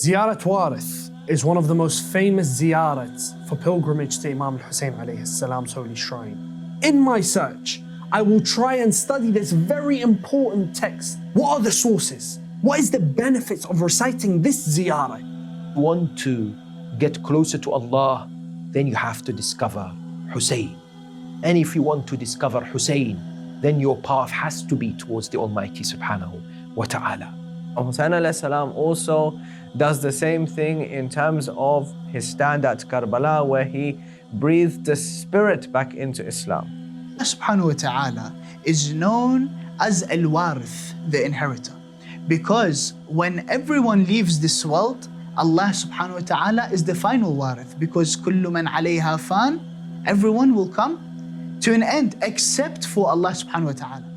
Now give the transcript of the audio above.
Ziyarat Warith is one of the most famous ziyarats for pilgrimage to Imam Hussein alayhi salam's holy shrine. In my search, I will try and study this very important text. What are the sources? What is the benefits of reciting this ziyarah? If you want to get closer to Allah, then you have to discover Hussein. And if you want to discover Hussein, then your path has to be towards the Almighty subhanahu wa ta'ala. Hussein alayhi salam also does the same thing in terms of his stand at Karbala, where he breathed the spirit back into Islam. Allah subhanahu wa ta'ala is known as Al-Warith, the inheritor, because when everyone leaves this world, Allah subhanahu wa ta'ala is the final warith, because kullu man alayha fan, everyone will come to an end except for Allah subhanahu wa ta'ala.